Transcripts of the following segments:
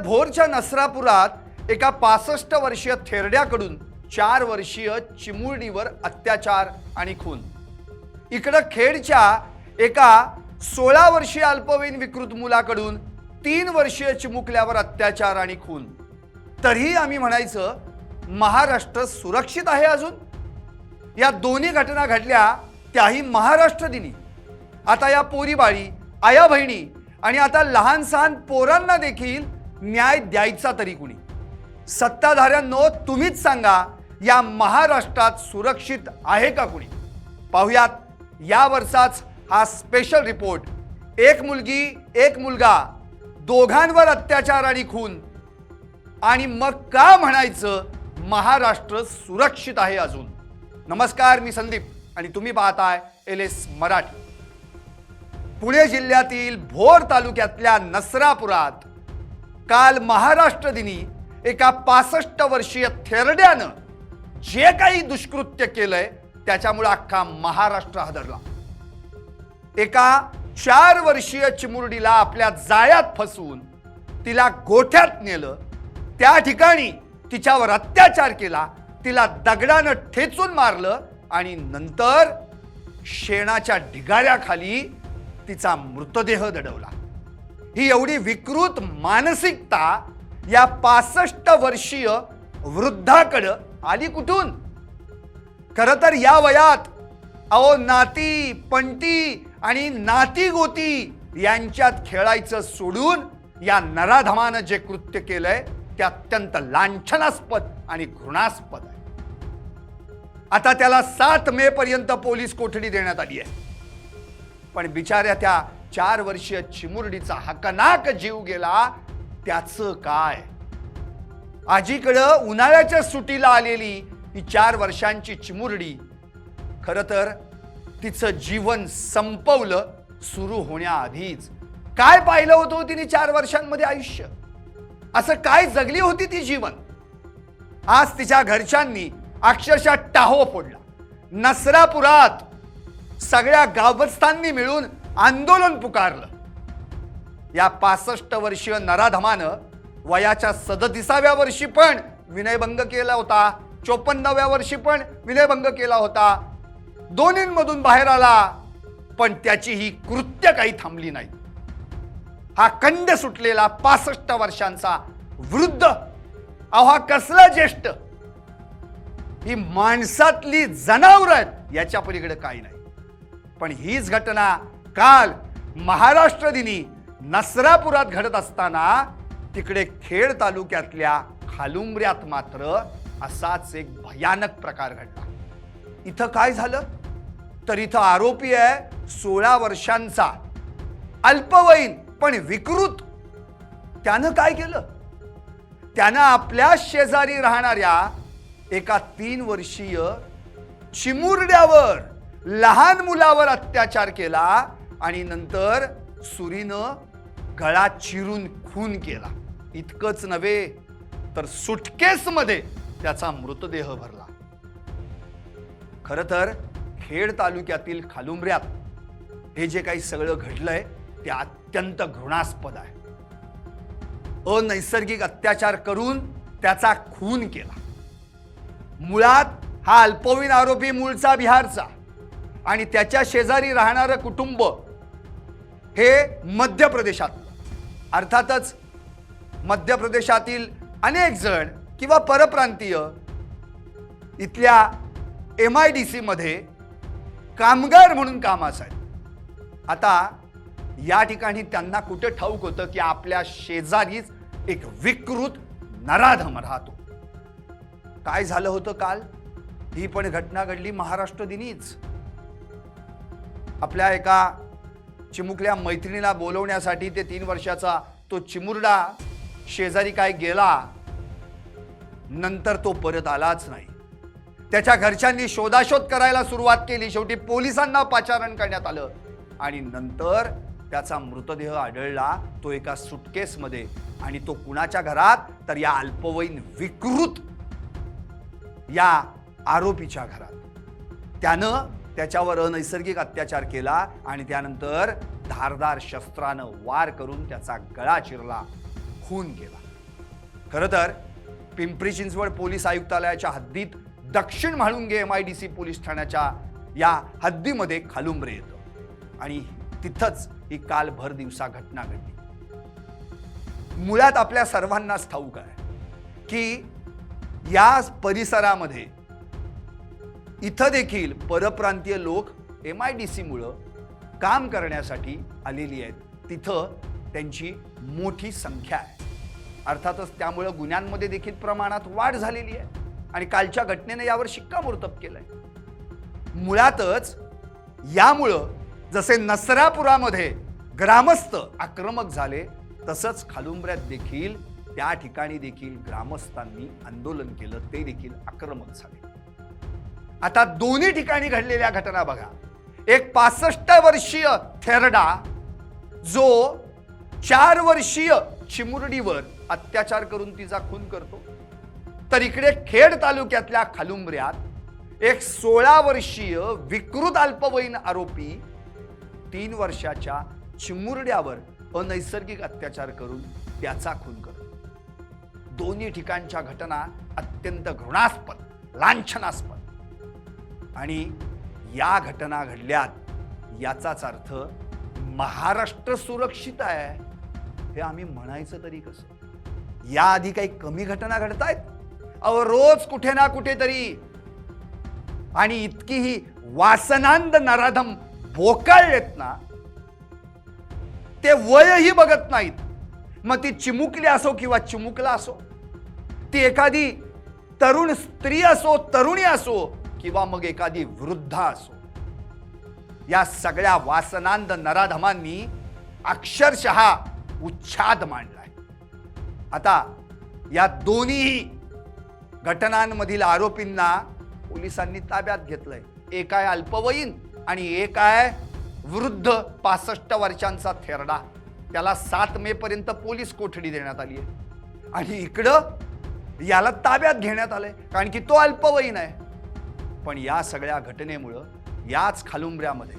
भोरच्या नसरापुरात एका 65 वर्षीय थेरड्याकडून 4 वर्षीय चिमुरडीवर अत्याचार आणि खून। इकडे खेडच्या एका 16 वर्षीय अल्पवयीन विकृत मुलाकडून 3 वर्षीय चिमुकल्यावर अत्याचार आणि खून। तरीही आम्ही म्हणायचं महाराष्ट्र सुरक्षित आहे अजून। या दोन्ही घटना घडल्या त्याही महाराष्ट्र दिनी। आता या पोरीबाळी, आया बहिणी आणि आता लहान सहान पोरांना देखील न्याय द्यायचा तरी कुणी? सत्ताधाऱ्यांनो तुम्हीच सांगा, या महाराष्ट्रात सुरक्षित आहे का कुणी? पाहुयात यावरचाच हा स्पेशल रिपोर्ट। एक मुलगी एक मुलगा, दोघांवर अत्याचार आणि खून, आणि मग का म्हणायचं महाराष्ट्र सुरक्षित आहे अजून? नमस्कार, मी संदीप आणि तुम्ही पाहताय LS मराठी। पुणे जिल्ह्यातील भोर तालुक्यातल्या नसरापुरात काल महाराष्ट्र दिनी एका 65 वर्षीय थेरड्यानं जे काही दुष्कृत्य केलंय त्याच्यामुळे अख्खा महाराष्ट्र हादरला। एका 4 वर्षीय चिमुरडीला आपल्या जाळ्यात फसवून तिला गोठ्यात नेलं, त्या ठिकाणी तिच्यावर अत्याचार केला, तिला दगडानं ठेचून मारलं आणि नंतर शेणाच्या ढिगाऱ्याखाली तिचा मृतदेह दडवला। ही एवढी विकृत मानसिकता या 65 वर्षीय वृद्धाकडे आली कुठून? खरं तर या वयात नाती पंटी आणि नाती गोती यांच्यात खेळायचं सोडून या नराधमानं जे कृत्य केलंय ते अत्यंत लांछनास्पद आणि घृणास्पद आहे। आता त्याला 7 मे पर्यंत पोलीस कोठडी देण्यात आली आहे, पण बिचाऱ्या त्या 4 वर्षीय चिमुरडीचा हकनाक जीव गेला त्याचं काय? आजीकडं उन्हाळ्याच्या सुट्टीला आलेली ही 4 वर्षांची चिमुरडी खरं तर तिचं जीवन संपवलं सुरू होण्याआधीच। काय पाहिलं होतं तिने 4 वर्षांमध्ये आयुष्य? असं काय जगली होती ती जीवन? आज तिच्या घरच्यांनी अक्षरशः टाहो फोडला। नसरापुरात सगळ्या गावस्थांनी मिळून आंदोलन पुकारलं। या 65 वर्षीय नराधमानं वयाच्या 37व्या वर्षी पण विनयभंग केला होता, 54व्या वर्षी पण विनयभंग केला होता। दोन्हींमधून बाहेर आला, पण त्याची ही कृत्य काही थांबली नाही। हा कंड सुटलेला 65 वर्षांचा वृद्ध, हा कसला ज्येष्ठ? ही माणसातली जनावर आहेत, याच्या पलीकडे काही नाही। पण हीच घटना काल महाराष्ट्र दिनी नसरापुरात घडत असताना तिकडे खेड तालुक्यातल्या खालुंबऱ्यात मात्र असाच एक भयानक प्रकार घडला। इथं काय झालं तर इथं आरोपी आहे 16 वर्षांचा अल्पवयीन पण विकृत। त्यानं काय केलं? त्यानं आपल्या शेजारी राहणाऱ्या एका 3 वर्षीय चिमुरड्यावर, लहान मुलावर अत्याचार केला आणि नंतर सुरीनं गळा चिरून खून केला। इतकंच नव्हे तर सुटकेसमध्ये त्याचा मृतदेह भरला। खरं तर खेड तालुक्यातील खालुंबऱ्यात हे जे काही सगळं घडलंय ते अत्यंत घृणास्पद आहे। अनैसर्गिक अत्याचार करून त्याचा खून केला। मुळात हा अल्पवयीन आरोपी मूळचा बिहारचा आणि त्याच्या शेजारी राहणारं कुटुंब हे मध्य प्रदेशातलं। अर्थातच मध्य प्रदेशातील अनेक जण किंवा परप्रांतीय इथल्या MIDC मध्ये कामगार म्हणून कामास आहेत। आता या ठिकाणी त्यांना कुठे ठाऊक होतं की आपल्या शेजारीच एक विकृत नराधम राहतो। काय झालं होतं काल? ही पण घटना घडली महाराष्ट्र दिनीच। आपल्या एका चिमुकल्या मैत्रिणीला बोलवण्यासाठी ते 3 वर्षाचा तो चिमुरडा शेजारी काय गेला, नंतर तो परत आलाच नाही। त्याच्या घरच्यांनी शोधाशोध करायला सुरुवात केली, शेवटी पोलिसांना पाचारण करण्यात आलं आणि नंतर त्याचा मृतदेह आढळला तो एका सुटकेसमध्ये। आणि तो कुणाच्या घरात? तर या अल्पवयीन विकृत या आरोपीच्या घरात। त्यानं त्याच्यावर अनैसर्गिक अत्याचार केला आणि त्यानंतर धारदार शस्त्रानं वार करून त्याचा गळा चिरला, खून केला। खरं तर पिंपरी चिंचवड पोलीस आयुक्तालयाच्या हद्दीत दक्षिण म्हाळुंगे MIDC पोलीस ठाण्याच्या या हद्दीमध्ये खालुंबरे येतं आणि तिथंच ही काल भर दिवसा घटना घडली. मुळात आपल्या सर्वांनाच ठाऊक आहे की या परिसरामध्ये इथं देखील परप्रांतीय लोक MIDC मुळे काम करण्यासाठी आलेली आहेत. तिथं त्यांची मोठी संख्या आहे. अर्थातच त्यामुळे गुन्ह्यांमध्ये देखील प्रमाणात वाढ झालेली आहे आणि कालच्या घटनेने यावर शिक्कामोर्तब केलंय. मुळातच यामुळं जसे नसरापुरामध्ये ग्रामस्थ आक्रमक झाले तसंच खालुंबऱ्यात देखील त्या ठिकाणी देखील ग्रामस्थांनी आंदोलन केलं, ते देखील आक्रमक झाले. आता दोन्ही ठिकाणी घडलेल्या घटना बघा. एक 65 वर्षीय थेरडा जो 4 वर्षीय चिमुरडीवर अत्याचार करून तिचा खून करतो, तर इकडे खेड तालुक्यातल्या खालुंबऱ्यात एक 16 वर्षीय विकृत अल्पवयीन आरोपी 3 वर्षाच्या चिमुरड्यावर अनैसर्गिक अत्याचार करून त्याचा खून करतो. दोन्ही ठिकाणच्या घटना अत्यंत घृणास्पद, लांछनास्पद आणि या घटना घडल्यात याचाच अर्थ महाराष्ट्र सुरक्षित आहे हे आम्ही म्हणायचं तरी कसं? याआधी काही कमी घटना घडतायत? अहो रोज कुठे ना कुठेतरी, आणि इतकी ही वासनांद नराधम बोकाळलेत ना, ते वयही बघत नाहीत. मग ती चिमुकली असो किंवा चिमुकला असो, ती एखादी तरुण स्त्री असो, तरुणी असो किंवा मग एखादी वृद्धा असो, या सगळ्या वासनांद नराधमांनी अक्षरशः उच्छाद मांडलाय. आता या दोन्ही घटनांमधील आरोपींना पोलिसांनी ताब्यात घेतलंय. एक आहे अल्पवयीन आणि एक आहे वृद्ध 65 वर्षांचा थेरडा. त्याला 7 मे पर्यंत पोलीस कोठडी देण्यात आली आहे आणि इकडं याला ताब्यात घेण्यात आलंय कारण की तो अल्पवयीन आहे. पण या सगळ्या घटनेमुळं याच खालुंबऱ्यामध्ये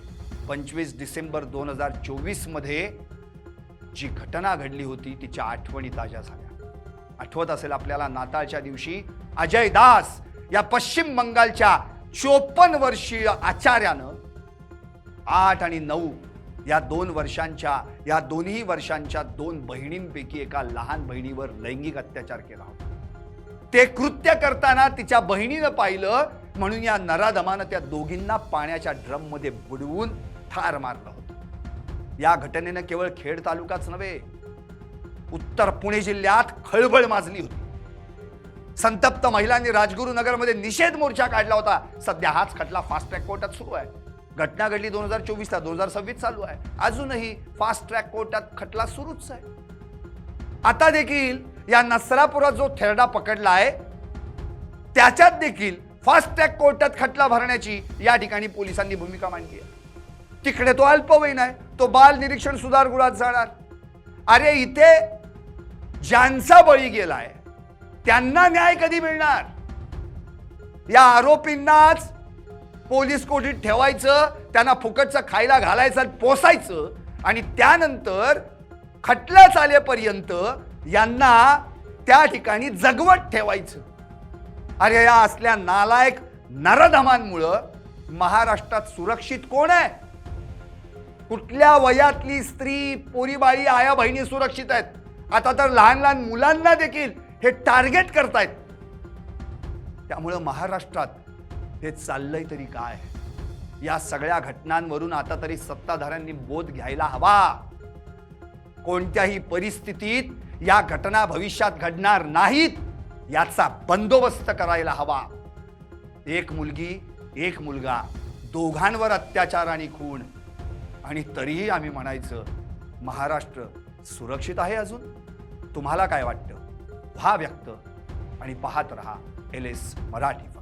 25 डिसेंबर 2024 मध्ये जी घटना घडली होती तिच्या आठवणी ताज्या झाल्या. आठवत असेल आपल्याला, नाताळच्या दिवशी अजय दास या पश्चिम बंगालच्या 54 वर्षीय आचार्यानं 8 आणि 9 या 2 वर्षांच्या, या दोन्ही वर्षांच्या 2 बहिणींपैकी एका लहान बहिणीवर लैंगिक अत्याचार केला होता. ते कृत्य करताना तिच्या बहिणीनं पाहिलं म्हणून या नराधमानं त्या दोघींना पाण्याच्या ड्रम मध्ये बुडवून ठार मारलं होतं. या घटनेनं केवळ खेड तालुकाच नव्हे, उत्तर पुणे जिल्ह्यात खळबळ माजली होती. संतप्त महिलांनी राजगुरुनगरमध्ये निषेध मोर्चा काढला होता. सध्या हाच खटला फास्ट ट्रॅक कोर्टात सुरू आहे. घटना घडली 2024 ला, 2026 चालू आहे. अजूनही फास्ट ट्रॅक कोर्टात खटला सुरूच आहे. आता देखील या नसरापुरात जो थेरडा पकडलाय त्याच्यात देखील फास्ट ट्रॅक कोर्टात खटला भरण्याची या ठिकाणी पोलिसांनी भूमिका मांडली आहे. तिकडे तो अल्पवयीन आहे, तो बाल निरीक्षण सुधारगृहात जाणार. अरे इथे ज्यांचा बळी गेलाय त्यांना न्याय कधी मिळणार? या आरोपींनाच पोलीस कोठडीत ठेवायचं, त्यांना फुकटचं खायला घालायचं, पोसायचं आणि त्यानंतर खटला चालेपर्यंत यांना त्या ठिकाणी जगवत ठेवायचं. अरे या असल्या नालायक नरधमांमुळं महाराष्ट्रात सुरक्षित कोण आहे? कुठल्या वयातली स्त्री, पोरीबाळी, आया बहिणी सुरक्षित आहेत? आता तर लहान लहान मुलांना देखील हे टार्गेट करतायत. त्यामुळं महाराष्ट्रात हे चाललंय तरी काय? या सगळ्या घटनांवरून आता तरी सत्ताधाऱ्यांनी बोध घ्यायला हवा. कोणत्याही परिस्थितीत या घटना भविष्यात घडणार नाहीत याचा बंदोबस्त करायला हवा. एक मुलगी, एक मुलगा, दोघांवर अत्याचार आणि खून, आणि तरीही आम्ही म्हणायचं महाराष्ट्र सुरक्षित आहे अजून. तुम्हाला काय वाटतं? व्हा व्यक्त आणि पाहत रहा LS मराठी.